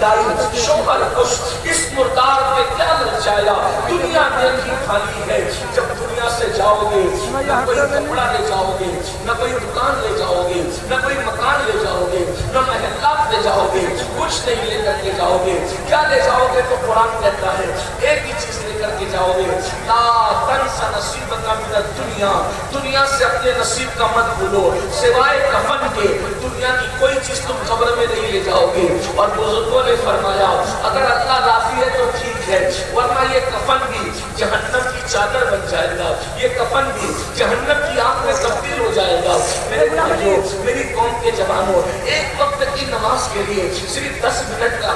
لائی شوہر کش اس مردار میں کیا لچایا دنیا دیکھی خالی ہے جب دنیا سے جاؤ گے نہ کوئی کپڑا لے جاؤ گے نہ کوئی دکان لے جاؤ گے نہ کوئی مکان لے جاؤ گے نہ محلات لے جاؤ گے کچھ نہیں لے کر کے جاؤ گے کیا لے جاؤ گے تو قرآن کہتا ہے ایک ہی چیز لے کر کے جاؤ گے لا تنس نصیبک من الدنیا دنیا سے اپنے نصیب کا مت بھولو سوائے کفن کے دنیا کی کوئی چیز تم قبر میں نہیں لے جاؤ گے اور بزرگوں نے فرمایا اگر اللہ راضی ہے تو ٹھیک ہے ورنہ یہ کفن بھی جہنم کی چادر بن جائے گا یہ کفن بھی جہنم کی آنکھ میں تبدیل ہو جائے گا میرے بھائیو میری قوم کے جوانوں ایک وقت کی نماز کے لیے صرف 10 منٹ کا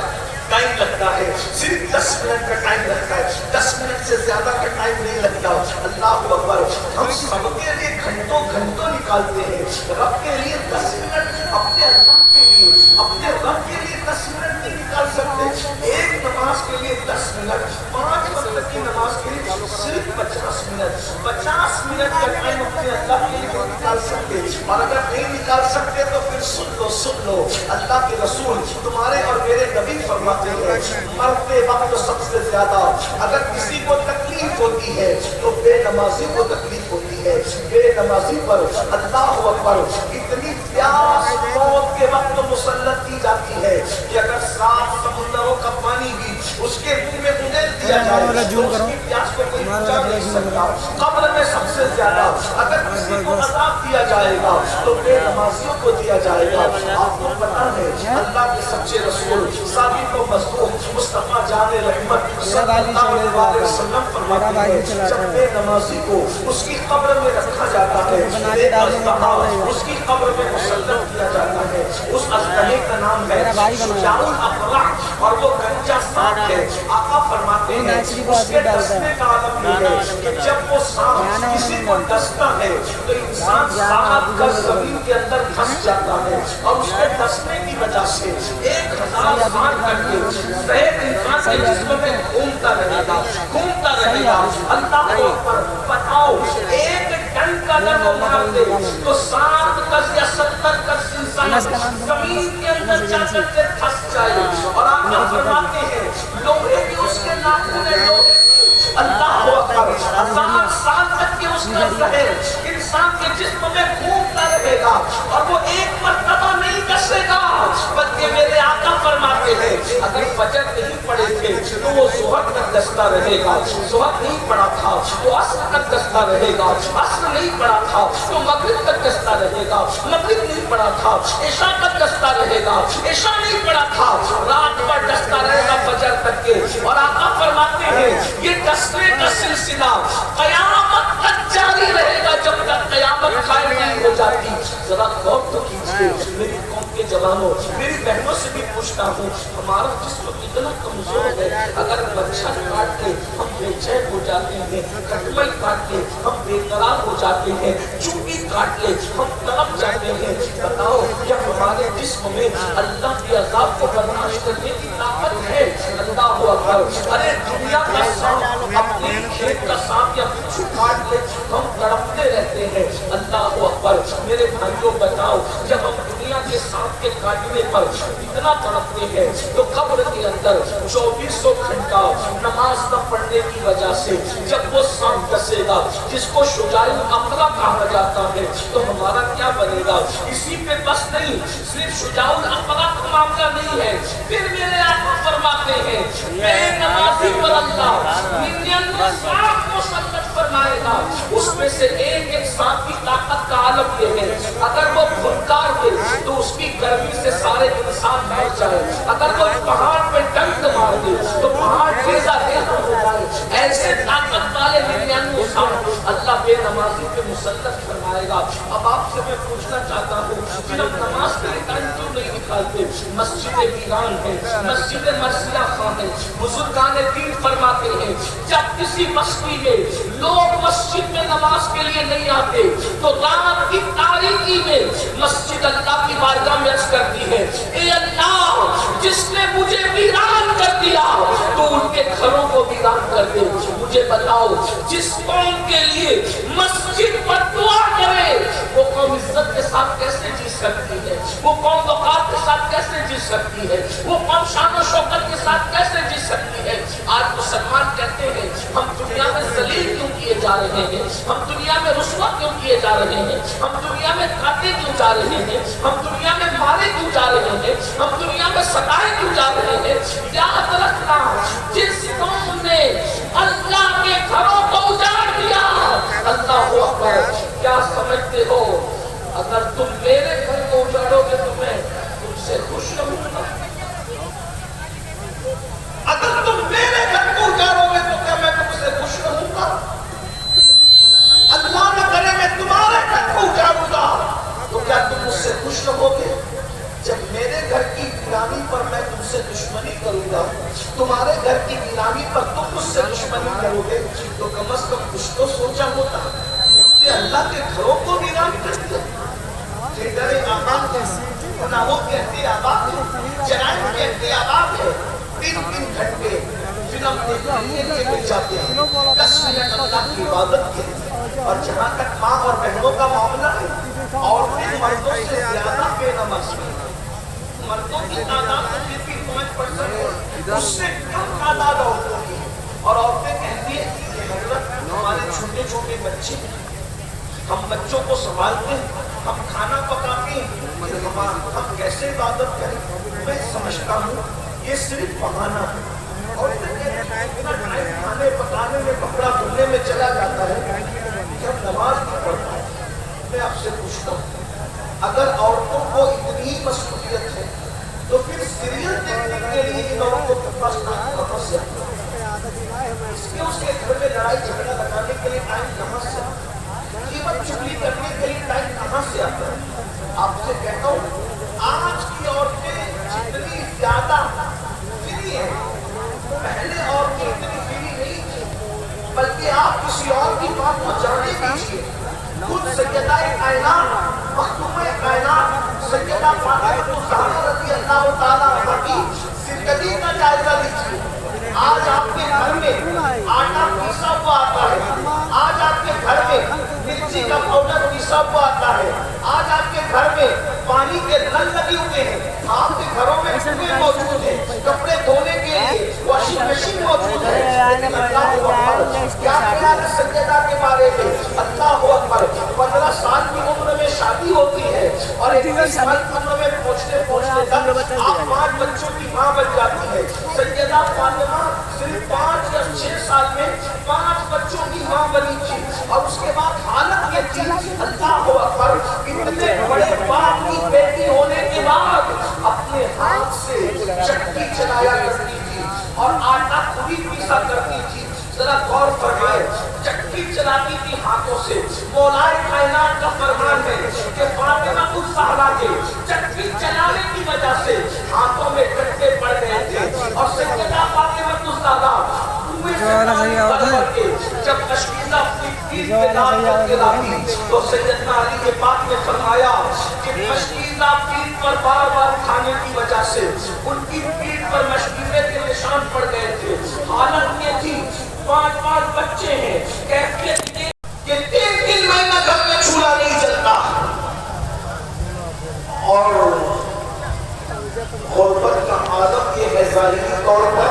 ٹائم لگتا ہے صرف 10 منٹ کا ٹائم لگتا ہے 10 منٹ سے زیادہ کا ٹائم نہیں لگتا اللہ اکبر ہم سب کے لیے گھنٹوں گھنٹوں نکالتے ہیں رب کے لیے 10 منٹ اپنے اللہ کے لیے اپنے رب کے لیے 10 منٹ نہیں نکال سکتے ایک نماز کے لیے 10 منٹ 5 وقت کی نماز کے لیے صرف 50 منٹ کا ٹائم اپنے اللہ کے لیے نکال سکتے اور اگر نہیں نکال سکتے تو پھر سن لو اللہ کے رسول تمہارے اور میرے نبی فرماتے مرتے وقت سب سے زیادہ اگر کسی کو تکلیف ہوتی ہے تو بے نمازی کو تکلیف ہوتی ہے بے نمازی پر اللہ اکبر اتنی پیاس موت کے وقت مسلط کی جاتی ہے کہ اگر 7 سمندروں کا پانی بھی اس کے منہ میں انڈیل دیا جائے تو اس کی پیاس کو کوئی بجھا نہیں سکتا قبر میں سب سے زیادہ اگر کسی کو عذاب دیا جائے گا تو بے نمازیوں کو دیا جائے گا آپ کو پتہ ہے اللہ کے سچے رسول ثابت و مصدوق مصطفیٰ جان رحمت صلی اللہ علیہ وسلم فرماتے ہیں جب بے نمازی کو اس کی قبر میں رکھا جاتا ہے بے اژدہا اس کی قبر میں مسلط کیا جاتا ہے اس اژدہے کا نام ہے شجاع الاقرع اور وہ گنجا سانپ ہے آقا فرماتے ہیں اس کے ڈسنے کا عالم یہ ہے کہ جب وہ سانپ کسی کو ڈستا ہے تو انسان ساتھ کا زمین کے اندر دھس جاتا ہے اور اس کے ڈسنے کی وجہ سے 1000 سال تک زہر انسان کے جسم میں گھومتا رہے گا اللہ کو بتاؤ ایک ٹن کا اگر وہ مار دے تو 7 گز یا 70 گز انسان زمین کے اندر جا کر کے دھس جائے اور آپ فرماتے ہیں لوہے کی اس کے ناخن لوہے اللہ اکبر 1000 سال تک کے اس کا زہر انسان کے جسم میں گھومتا رہے گا اور وہ ایک مرتبہ نہیں ڈسے گا بلکہ میرے آقا فرماتے ہیں اگر فجر نہیں پڑے تھے تو وہ ظہر تک ڈستا رہے گا ظہر نہیں پڑا تھا تو عصر تک ڈستا رہے گا عصر نہیں پڑا تھا تو مغرب تک ڈستا رہے گا مغرب نہیں پڑا تھا عشاء تک ڈستا رہے گا عشاء نہیں پڑا تھا رات بھر ڈستا رہے گا فجر تک کے اور آقا فرماتے ہیں یہ ڈسنے کا سلسلہ قیامت تک جاری رہے گا جب تک قیامت قائم نہیں ہو جاتی ذرا غور تو کیجیے میری قوم کے جوانوں میری بہنوں سے بھی پوچھتا ہوں ہمارا جسم اتنا کمزور ہے اگر مچھر کاٹ کے ہم بے چین ہو جاتے ہیں کٹمل کاٹ کے ہم بے قرار ہو جاتے ہیں چوٹی کاٹ لے ہم تڑپ جاتے ہیں بتاؤ کیا ہمارے جسم میں اللہ کے عذاب کو برداشت کرنے کی طاقت ہے اللہ اکبر ارے دنیا کا سانپ اپنے کھیت کا سانپ یا بچھو کاٹ لے ہم تڑپتے رہتے ہیں اللہ اکبر میرے بھائیوں بتاؤ جب ہم دنیا کے سانپ کے کاٹنے پر اتنا تڑپتے ہیں تو قبر کے اندر 2400 گھنٹہ نماز نہ پڑھنے کی وجہ سے جب وہ سانپ ڈسے گا جس کو شجاع الاقرع کہا جاتا ہے تو ہمارا کیا بنے گا اسی پہ بس نہیں صرف شجاع الاقرع کا معاملہ نہیں ہے پھر میرے آقا فرماتے ہیں بے نمازی پر اللہ 99 سانپ مسلط فرمائے گا اس میں سے ایک سانپ کی طاقت کا عالم یہ ہے اگر وہ پھنکار دے تو اس کی گرمی سے سارے انسان مر جائے اگر وہ پہاڑ پہ ڈنک مار دے تو پہاڑ ٹھیزا ٹھیزا ہو جائے ایسے طاقت والے 99 سانپ اللہ بے نمازی پہ مسلط فرمائے گا اب آپ سے میں پوچھنا چاہتا ہوں کہ ہم نماز کے لیے ٹائم کیوں نہیں نکالتے مسجد ویران ہے مسجد مرثیہ خواہ ہے بزرگان دین فرماتے ہیں جب کسی بستی میں لوگ مسجد میں نماز کے لیے نہیں آتے تو رات کی تاریکی میں مسجد اللہ کی بارگاہ میں عرض کرتی ہے اے اللہ جس نے مجھے ویران کر دیا تو ان کے کے گھروں کو ویران کر دے. مجھے بتاؤ جس قوم کے لیے مسجد پر دعا کرے وہ قوم عزت کے ساتھ کیسے جی سکتی ہے؟ وہ قوم وقار کے ساتھ کیسے جی سکتی ہے؟ وہ قوم شان و شوکت کے ساتھ کیسے جی سکتی ہے؟ آج مسلمان کہتے ہیں ہم دنیا میں ذلیل کیوں کیے جا رہے ہیں؟ ہم دنیا میں رسوا کیوں کیے جا رہے ہیں؟ ہم دنیا میں کاٹے کیوں جا رہے ہیں؟ ہم دنیا میں مارے کیوں جا رہے ہیں؟ ہم دنیا میں ستائے کیوں جا رہے ہیں؟ یاد رکھنا جس قوم نے اللہ کے گھروں کو اجاڑ دیا، اللہ اکبر، کیا سمجھتے ہو اگر تم میرے گھر کو اجاڑو گے تو میں تم سے خوش رہوں گا؟ اگر تم میرے گھر کو اجاڑو گے تو کیا میں تم سے خوش رہوں گا؟ اللہ نہ کرے میں تمہارے گھر کو اجاڑوں گا تو کیا تم مجھ سے خوش رہو گے؟ جب میرے گھر کی ویرانی پر میں تم سے دشمنی کروں گا، تمہارے گھر کی ویرانی پر تم مجھ سے دشمنی کرو گے، تو کم از کم کچھ تو سوچا ہوتا کہ ہم نے اللہ کے گھروں کو ویران کر دیا. جدھر آباد ہے، گناہوں کے اہل آباد ہے، جرائم کے اہل آباد ہے. 3 گھنٹے فلم دیکھنے کے لیے جاتے ہیں، 10 منٹ اللہ کی عبادت کے. اور جہاں تک ماں اور بہنوں کا معاملہ ہے، عورتیں مردوں سے زیادہ بے نماز ہیں. مردوں کی تعداد 5% ہے، اس سے کم تعداد عورتوں کی ہے. اور عورتیں کہتی ہیں کہ حضرت ہمارے چھوٹے چھوٹے بچے ہیں، ہم بچوں کو سنبھالتے ہیں، ہم کھانا پکاتے ہیں، ہم کیسے عبادت کریں؟ میں سمجھتا ہوں یہ صرف بہانہ ہے. عورتیں کہتی ہیں اتنا ٹائم کھانے پکانے میں، کپڑا دھلنے میں چلا جاتا ہے کہ ہم نماز نہیں پڑھتے. میں آپ سے پوچھتا ہوں اگر عورتوں کو اتنی مسئولیت ہے تو پھر سیریل دیکھنے کے لیے ان عورتوں کے پاس ٹائم کہاں سے آتا ہے؟ اس کے گھر میں لڑائی جھگڑا لگانے کے لیے ٹائم کہاں سے آتا ہے؟ قیمت چگلی کرنے کے لیے ٹائم کہاں سے آتا ہے؟ آپ سے کہتا ہوں آج کی عورتیں جتنی زیادہ فری ہیں، پہلے عورتیں اتنی فری نہیں تھی. بلکہ آپ کسی اور کی بات کو جانے دیجیے. خود سیدہ کائنات، مخدومہ کائنات سیدہ فاطمہ الزہرا رضی اللہ تعالیٰ عنہا کی زندگی کا جائزہ لیجیے. آج آپ کے گھر میں آٹا پیسا ہوا آتا ہے، آج آپ کے گھر میں مرچی کا پاؤڈر پیسا ہوا آتا ہے، آج آپ کے گھر میں پانی کے نل لگے ہوئے ہیں، آپ کے گھروں میں کنویں موجود ہیں، کپڑے دھونے کے لیے واشنگ مشین موجود ہے. لیکن اللہ اکبر، کیا خیال ہے سیدہ کے بارے میں؟ اللہ اکبر، 15 سال کی عمر میں شادی ہوتی ہے اور 21 سال کی عمر میں پہنچتے تک آپ 5 بچوں کی ماں بن جاتی ہے. سیدہ فاطمہ صرف 5 یا 6 سال میں 5 بچوں کی ماں بنی تھی. اور اس کے بعد حالت یہ تھی، اللہ اکبر، اتنے بڑے باپ کی بیٹی ہونے کے بعد اپنے ہاتھ سے چکی چلایا کرتی تھی اور آٹا خود ہی پیسا کرتی تھی. ذرا غور فرمائے، چکی چلاتی تھی ہاتھوں سے. مولا کائنات کا فرمان ہے کہ فاطمہ الزہرا کے چکی چلانے کی وجہ سے ہاتھوں میں کٹے پڑ گئے تھے. اور سیدہ فاطمہ الزہرا جب مشکیزہ پیٹ پہ دال کر کے لاتی تو سیدنا علی کے پاک نے فرمایا کہ مشکیزہ پیٹ پر بار بار کھانے کی وجہ سے ان کی پیٹ پر مشکیزے کے نشان پڑ گئے تھے. حالت یہ تھی 5 بچے ہیں، کیفیت یہ کہ 3 مہینہ گھر میں چولہا نہیں جلتا. اور غربت کا عالم یہ ہے ظاہری طور پر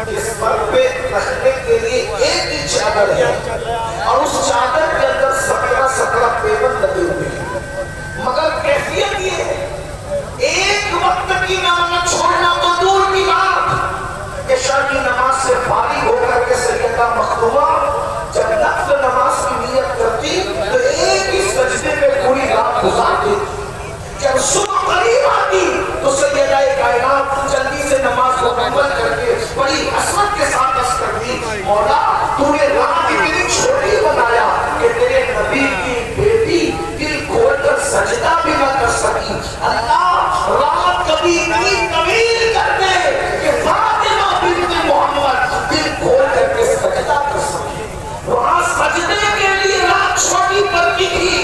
اس پر پہ رکھنے کے لیے ایک ہی چادر ہے اور اس چادر کے اندر 17 پیون لگے ہوئے ہیں. مگر کیفیت یہ ہے ایک وقت کی نماز چھوڑنا تو دور کی بات، عشاء کی نماز سے فارغ ہو کر کے سیدہ مخدومہ جب نفل نماز کی نیت کرتی تو ایک ہی سجدے میں پوری رات گزار دیتی. جب صبح قریب آتی تو سیدہ کائنات جلدی سے نماز کو مکمل کر کے بڑی حسرت کے ساتھ عرض کرتی، مولا تو نے رات اتنی چھوٹی بنایا کہ تیرے نبی کی بیٹی دل کھول کر سجدہ بھی نہ کر سکی. اللہ رات کبھی اتنی طویل کر دے کہ فاطمہ بنت محمد دل کھول کر کے سجدہ کر سکی. وہاں سجدے کے لیے رات چھوٹی پڑتی تھی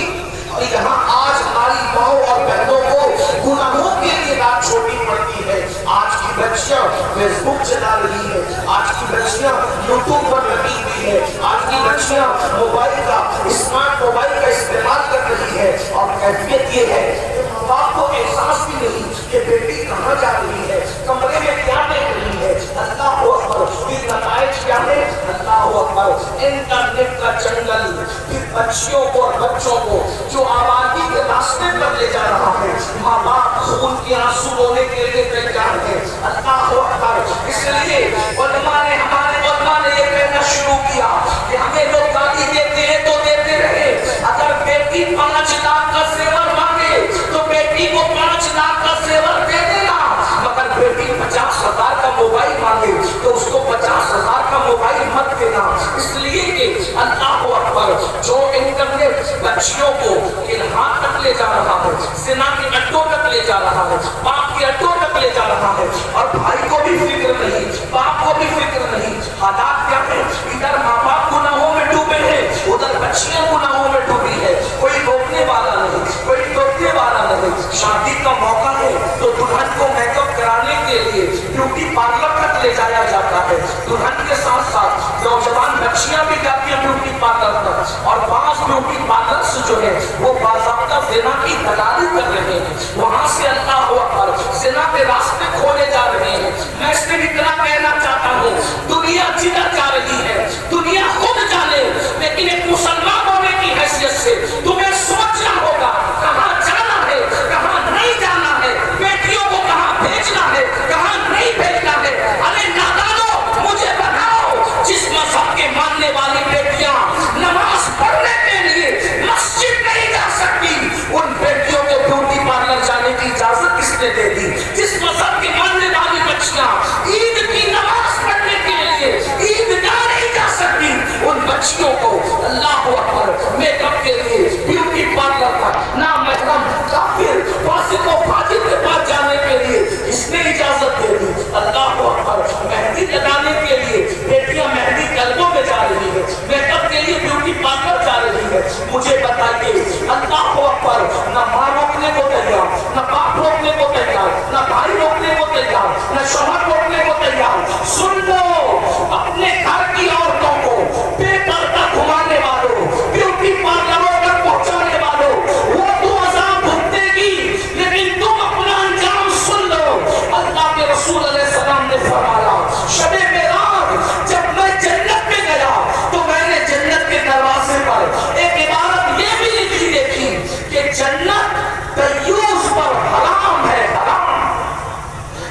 اور یہاں آج ہماری ماؤں اور بہنوں کو گناہوں کے لیے رات چھوٹی پڑتی ہے. آج کی بچیاں فیس بک چلا رہی ہے، آج کی بچیاں یوٹیوب پر لگی ہوئی ہے، آج کی بچیاں موبائل کا اسمارٹ موبائل کا استعمال کر رہی ہے، اور کیفیت یہ ہے کہ ماں باپ کو احساس بھی نہیں کہ بیٹی کہاں جا رہی ہے، کمرے میں کیا دیکھ رہی ہے۔ اللہ اکبر، پھر نتائج کیا ہے؟ اللہ اکبر، انٹرنیٹ کا جنگل پھر بچیوں کو اور بچوں کو جو آبادی کے راستے پر لے جا رہا ہے۔ ماں باپ خون کے آنسو رونے کے لیے تیار ہے۔ اللہ اکبر، اس لیے ہمارے علماء نے یہ کہنا شروع کیا کہ ہمیں لوگ گالی دیتے ہیں تو دیتے رہے، اگر بیٹی 5 لاکھ کا زیور مانگے تو بیٹی کو 5 لاکھ کا زیور دے دینا، مگر بیٹی 50,000 کا موبائل مانگے تو اس کو 50,000 کا موبائل مت دینا۔ اس لیے کہ اللہ اکبر، جو انٹرنیٹ بچیوں کو الہام تک لے جا رہا ہے، زنا کے اڈوں تک لے جا رہا ہے، باپ کے اڈوں تک لے جا رہا ہے، اور بھائی کو بھی فکر نہیں، باپ کو بھی فکر نہیں۔ حالات کیا ہے؟ ادھر ماں باپ گناہوں میں ڈوبے ہیں، ادھر بچیاں گناہوں میں ڈوبی ہے، کوئی روکنے والا نہیں، کوئی ٹوکنے والا نہیں۔ شادی کا موقع ہے تو دلہن کو میک اپ کرانے کے لیے بیوٹی پارلر تک لے جایا جاتا ہے، دلہن کے ساتھ ساتھ نوجوان بچیاں بھی جاتی ہیں بیوٹی پارلر تک، اور بعض بیوٹی پارلرز جو ہے وہ باضابطہ زنا کی دلالی کر رہے ہیں، وہاں سے اللہ اکبر زنا کے راستے کھولے جا رہے ہیں۔ میں صرف اتنا کہنا چاہتا ہوں، دنیا جدھر جا رہی ہے دنیا خود جانے، لیکن ایک مسلمان ہونے کی حیثیت سے تمہیں سوچنا ہوگا کہاں جانا ہے، کہاں نہیں جانا ہے، بیٹیوں کو کہاں بھیجنا ہے، کہاں نہیں بھیجنا ہے۔ ارے نادانو، مجھے بتاؤ، جس مذہب کے ماننے والی بیٹیاں نماز پڑھنے کے لیے مسجد نہیں جا سکتی، ان بیٹیوں کو بیوٹی پارلر جانے کی اجازت کس نے دے دی؟ جس مذہب کے ماننے والی بچیاں عید کی نماز پڑھنے کے لیے عیدگاہ نہیں جا سکتی، ان بچیوں کو اللہ اکبر میک اپ کے لیے بیوٹی پارلر پر نامحرم کافر فاسق و فاجر کے پاس جانے کے لیے اس نے اجازت دے دی۔ اللہ اکبر، مہندی لگانے کے لیے بیٹیاں مہندی کلبوں میں جا رہی ہے، میک اپ کے لیے بیوٹی پارلر جا رہی ہے۔ مجھے بتائیے، اللہ اکبر، نہ ماں روکنے کو تیار، نہ باپ روکنے کو تیار، نہ بھائی روکنے کو تیار، نہ شوہر روکنے کو تیار۔ سن لو، اپنے گھر کی عورتوں کو بے پردہ گھمانے والوں، بیوٹی پارلروں تک پہنچانے والوں، وہ تو عذاب بھگتے گی، لیکن تم اپنا انجام سن لو۔ اللہ کے رسول علیہ السلام نے فرمایا، شب معراج جب میں جنت میں گیا تو میں نے جنت کے دروازے پر ایک عبارت یہ بھی لکھی دیکھی کہ جنت دیوس پر حرام ہے، حرام،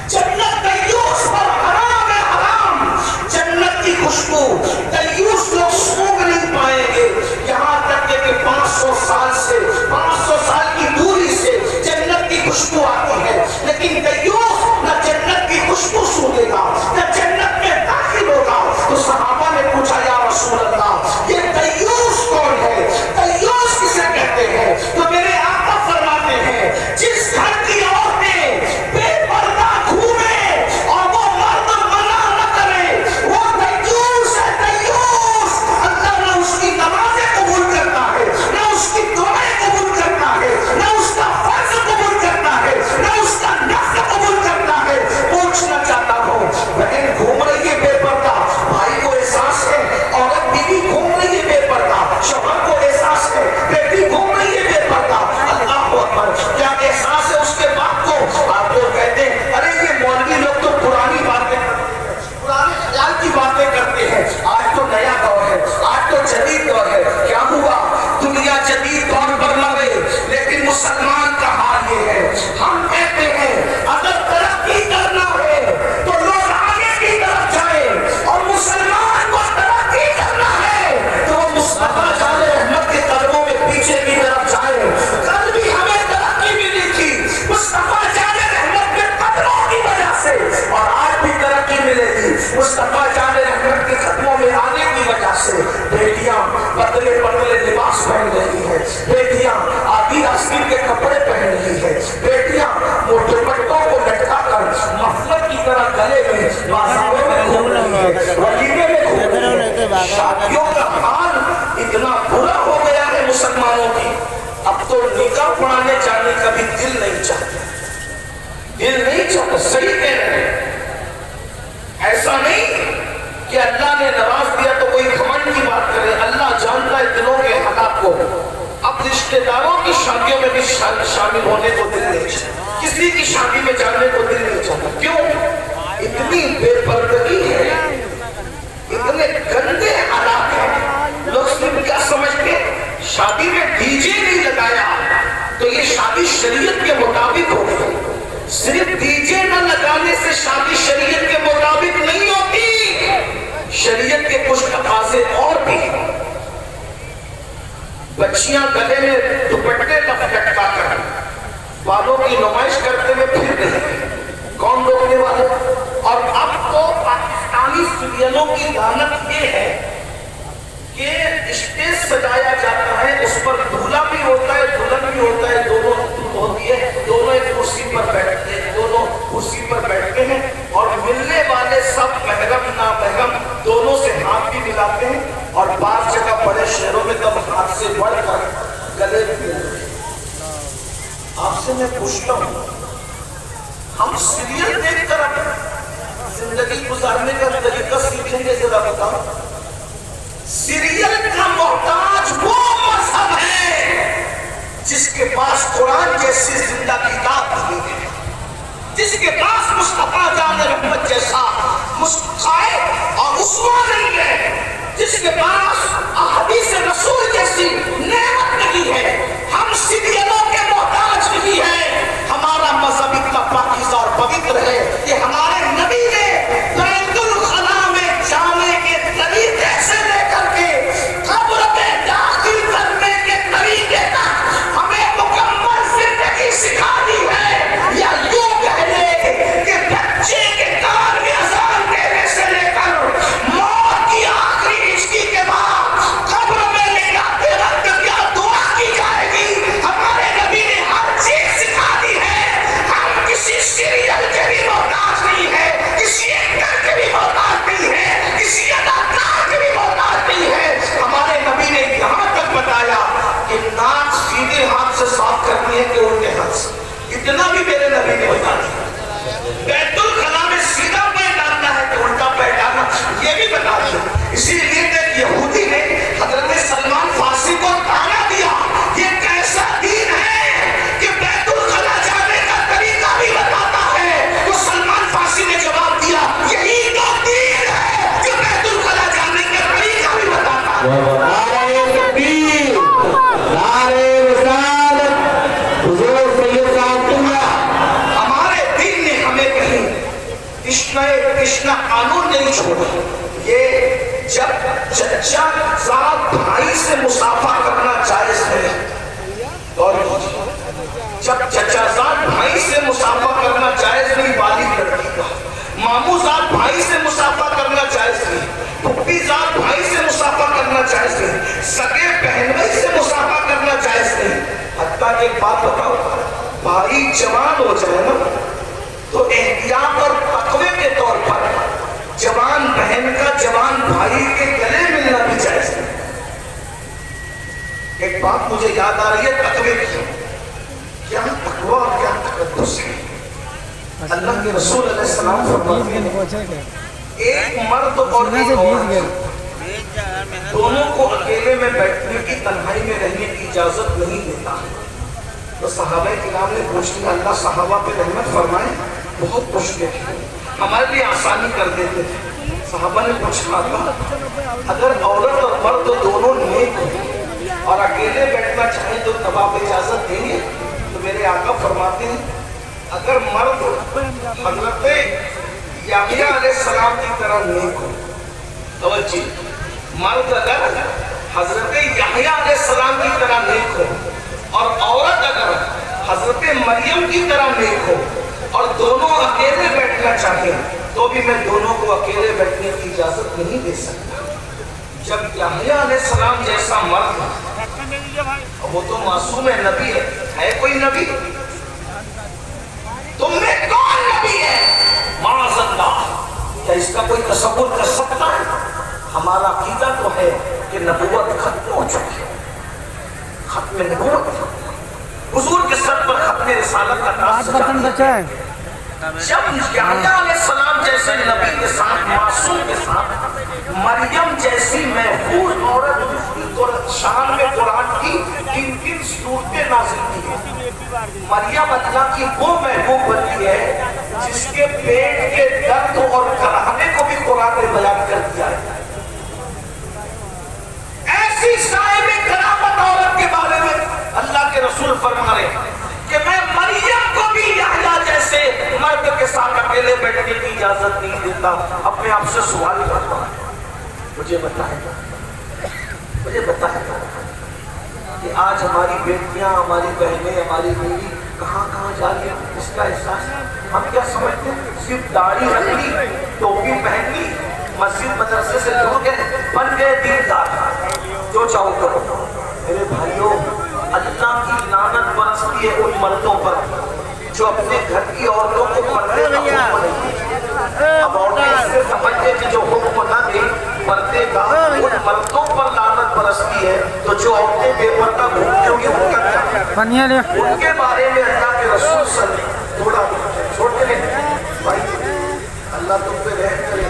جنت دیوس پر حرام ہے، حرام۔ جنت کی خوشبو دیوس لوگ سونگھ نہیں پائیں گے، یہاں تک کہ 500 سال سے 500 سال کی دوری سے جنت کی خوشبو آتی ہے، لیکن دیوس نہ جنت کی خوشبو سونگھے گا، نہ جنت میں داخل ہوگا۔ تو صحابہ نے پوچھا، یا رسول اللہ، یہ دیوس کون ہے؟ دیوس کسے کہتے ہیں؟ تو میرے آقا فرماتے ہیں، جس گھر کی عورتیں بے پردہ گھومیں اور وہ مرد منع نہ کرے، وہ دیوس ہے، دیوس۔ اللہ نہ اس کی نمازیں قبول کرتا ہے، نہ اس کی دعائیں قبول کرتا ہے، نہ اس کا فرض قبول کرتا ہے، نہ اس کا نفل قبول کرتا ہے۔ پوچھنا چاہتا ہوں، بہن گھوم رہی ہے بے پردہ، بھائی کو احساس ہے، عورت بیوی گھوم رہی ہے بے پردہ، شوہر کو احساس ہے، بیٹی گھوم رہی ہے بے پردہ، اللہ اکبر، کیا احساس ہے اس کے باپ کو؟ آپ لوگ کہتے ہیں، ارے یہ مولوی لوگ تو پرانی باتیں کرتے ہیں، پرانے خیال کی باتیں کرتے ہیں، آج تو نیا دور ہے، آج تو جدید دور ہے۔ کیا ہوا؟ دنیا جدید دور پر مر گئی، لیکن مسلمان کا حال یہ ہے، ہم کہتے ہیں اگر ترقی کرنا ہے تو لوگ آگے کی طرف جائیں، اور مسلمان کو ترقی کرنا ہے تو وہ مصطفیٰ جان رحمت کے قدموں میں پیچھے کی طرف جائیں۔ کل بھی ہمیں ترقی ملی تھی مصطفیٰ جان رحمت کے قدموں کی وجہ سے، اور آج بھی ترقی ملے گی مصطفیٰ جان رحمت کے قدموں میں آنے کی وجہ سے۔ بیٹیاں پتلے پتلے لباس پہن رہی ہیں، بیٹیاں آدھی آستین کے کپڑے پہن رہی ہیں، بیٹیاں دوپٹوں کو لٹکا کر مفلر کی طرح گلے میں بازاروں میں گھوم رہی ہیں، ولیمے میں گھوم رہی ہیں۔ شادیوں کا حال اتنا برا ہو گیا ہے مسلمانوں کی، اب تو نکاح پڑھانے جانے کا بھی دل نہیں چاہتا، دل نہیں چاہتا۔ صحیح کہہ رہے ہیں، ایسا نہیں کہ اللہ نے نواز دیا تو کوئی گھمنڈ کی بات کرے. اللہ جانتا ہے دلوں کے حالات کو. اب رشتہ داروں کی شادیوں میں بھی شامل ہونے کو دل نہیں چاہتا, کسی کی شادی میں جانے کو دل نہیں چاہتا. کیوں؟ اتنی بے پردگی ہے, اتنے گندے حالات ہیں. لوگ صرف کیا سمجھتے, شادی میں ڈی جے نہیں لگایا تو یہ شادی شریعت کے مطابق ہو گئی. صرف ڈی جے نہ لگانے سے شادی شریعت کے مطابق نہیں ہوتی. شریعت کے کچھ تقاضے اور بھی ہیں. بچیاں گلے میں دوپٹے لٹکا کر بالوں کی نمائش کرتے ہوئے پھر رہے ہیں, کون روکنے والے؟ اور اب تو پاکستانی سیریلوں کی لعنت یہ ہے کہ اسٹیج سجایا جاتا ہے, اس پر دولہا بھی ہوتا ہے دلہن بھی ہوتا ہے, دونوں ہوتی ہے, دونوں ایک کرسی پر بیٹھتے ہیں, دونوں کرسی پر بیٹھتے ہیں اور ملنے والے سب محرم نامحرم دونوں سے ہاتھ بھی ملاتے ہیں. اور بعض جگہ بڑے شہروں میں تب ہاتھ سے بڑھ کر گلے بھی ملتے ہیں. آپ سے میں پوچھتا ہوں, ہم سیریل دیکھ کر زندگی گزارنے کا طریقہ سیکھیں گے؟ ذرا بتاؤ. سیریل کا محتاج وہ مذہب ہے جس کے پاس قرآن جیسی زندہ کتاب نہیں ہے, جس کے پاس مصطفیٰ جان رحمت جیسا قائد اور اسوہ نہیں ہے, جس کے پاس احادیث رسول جیسی نعمت نہیں ہے. ہم سیریلوں کے محتاج نہیں ہیں. ہمارا مذہب اتنا پاکیزہ اور پوتر ہے کہ ہمارے نبی نے بیت الخلا میں جانے کے طریقے سے لے کر کے قبر میں داخل کرنے کے طریقے تک ہمیں مکمل زندگی سکھا دی ہے. یا یوں کہہ لے کہ بچے کے کان میں اذان دینے سے لے کر موت کی آخری ہچکی کے بعد قبر میں لے جاتے وقت کیا دعا کی جائے گی, ہمارے نبی نے ہر چیز سکھا دی ہے. ہم کسی سیریل کے بھی محتاج نہیں ہے, کسی ایکٹر کے بھی محتاج نہیں ہے, کسی اداکار کے بھی محتاج نہیں ہے. ہمارے نبی نے یہاں تک بتایا کہ ناک سیدھے ہاتھ سے صاف کرنی ہے کہ الٹے ہاتھ سے. اتنا بھی میرے نبی نے بتا دیا. بیت الخلا میں سیدھا پیر ڈالنا ہے کہ الٹا پیر ڈالنا, یہ بھی بتا دیا. اسی لیے ایک یہودی نے حضرت سلمان فارسی کو تانا دیا, یہ کیسا دین ہے کہ بیت الخلا جانے کا طریقہ بھی بتاتا ہے. تو سلمان فارسی نے جواب دیا, یہی تو دین ہے کہ بیت الخلا جانے کا طریقہ بھی بتاتا ہے. نعرہ تکبیر, نعرہ رسالت, حضور سید صاحب اللہ. ہمارے دین نے ہمیں کہیں کرشنا قانون نہیں چھوڑا. یہ جب چچا زاد بھائی سے مصافحہ کرنا جائز ہے, اور جب چچا زاد بھائی سے مصافحہ کرنا جائز نہیں بالغ لڑکی کا, ماموں زاد بھائی سے مصافحہ کرنا جائز نہیں, پھپھی زاد بھائی سے مصافحہ کرنا جائز نہیں, سگے بہن بھائی سے مصافحہ کرنا جائز نہیں. حتیٰ کہ ایک بات بتاؤ, بھائی جوان ہو جائے نا تو احتیاط اور تقوی کے طور پر جوان بہن کا جوان بھائی کے گلے ملنا بھی جائز ہے. ایک بات مجھے یاد آ رہی ہے تقوی کی, کیا تقوی اور کیا تقدس ہے. اللہ کے رسول علیہ السلام فرماتے ہیں ایک مرد اور ایک عورت دونوں کو اکیلے میں بیٹھنے کی, تنہائی میں رہنے کی اجازت نہیں دیتا. تو صحابہ کرام نے پوچھ لیا, اللہ صحابہ پہ رحمت فرمائے, بہت مشکل ہے, ہمارے لیے آسانی کر دیتے تھے. صحابہ نے پوچھا اگر عورت اور مرد دونوں نیک ہوں اور اکیلے بیٹھنا چاہیں تو تب آپ اجازت دیں گے؟ تو میرے آقا فرماتے ہیں اگر مرد حضرت یحییٰ علیہ السلام کی طرح نیک ہو, توجہ, مرد اگر حضرت یحییٰ علیہ السلام کی طرح نیک ہو اور عورت اگر حضرت مریم کی طرح نیک ہو اور دونوں اکیلے بیٹھنا چاہیں تو بھی میں دونوں کو اکیلے بیٹھنے کی اجازت نہیں دے سکتا. جب یحییٰ علیہ السلام جیسا مرد, وہ تو معصوم ہے, نبی ہے کوئی نبی؟ تم میں کون نبی ہے؟ معاذ اللہ, کیا اس کا کوئی تصور کر سکتا ہے؟ ہمارا عقیدہ تو ہے کہ نبوت ختم ہو چکی ہے, ختم نبوت, حضور کے سر پر ختم رسالت کا تاج. جب یحییٰ علیہ السلام جیسے نبی کے ساتھ، معصوم کے ساتھ، مریم جیسی محفوظ عورت جس کی شان میں قرآن کی 3 صورتیں نازل کی ہیں، مریم اللہ کی وہ محبوب بنتی ہے جس کے پیٹ کے درد اور کراہنے کو بھی قرآن نے بیان کر دیا ہے۔ ایسی صاحب کرامت عورت کے بارے میں اللہ کے رسول فرما رہے ہیں کہ میں مریم کو بھی یحییٰ جیسے مرد کے ساتھ اکیلے بیٹھنے کی اجازت نہیں دیتا۔ اپنے آپ سے سوال کرتا ہوں، مجھے بتائیں کہ آج ہماری بیٹیاں، ہماری بہنیں، ہماری بیوی کہاں جا رہی ہیں؟ اس کا احساس ہم کیا سمجھتے ہیں؟ صرف داڑھی رکھ لی، ٹوپی پہن لی، مسجد مدرسے سے جڑ گئے، بن گئے دیندار، جو چاہو کرو۔ میرے بھائیوں، اللہ کی لعنت برستی ہے ان مردوں پر جو اپنے گھر کی عورتوں کو پردے کا حکم نہیں دیتے۔ اب عورتیں اس سے سمجھتے کہ جو حکم نہ دے پردے کا، ان مردوں پر لعنت برستی ہے۔ تو جو عورتیں بے پردہ گھومتی ہوں گی ان کا کیا؟ ان کے بارے میں اللہ کے رسول صلی اللہ علیہ وسلم تھوڑا چھوڑ کے بھائی، اللہ تم پہ رحم کرے۔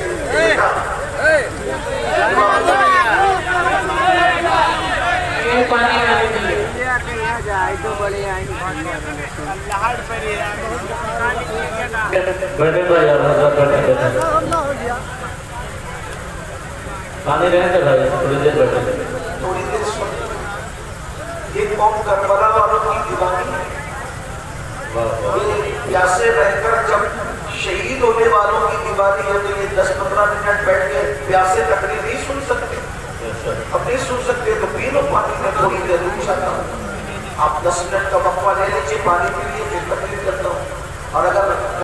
پانی رہنے دے بھائی، تھوڑی دیر بیٹھے۔ تھوڑی دیر سن، یہ قوم کربلا والوں کی دیوانی ہے۔ یہ پیاسے رہ کر جب شہید ہونے والوں کی دیوانی ہے تو یہ 10-15 منٹ بیٹھ کے پیاسے تقریر نہیں سن سکتے؟ اب نہیں سن سکتے تو پی لو پانی، میں تھوڑی دیر رک جاتا ہوں، آپ 10 منٹ کا وقفہ لے لیجیے، پانی پی لیے، پھر تقریر کرتا ہوں۔ اور اگر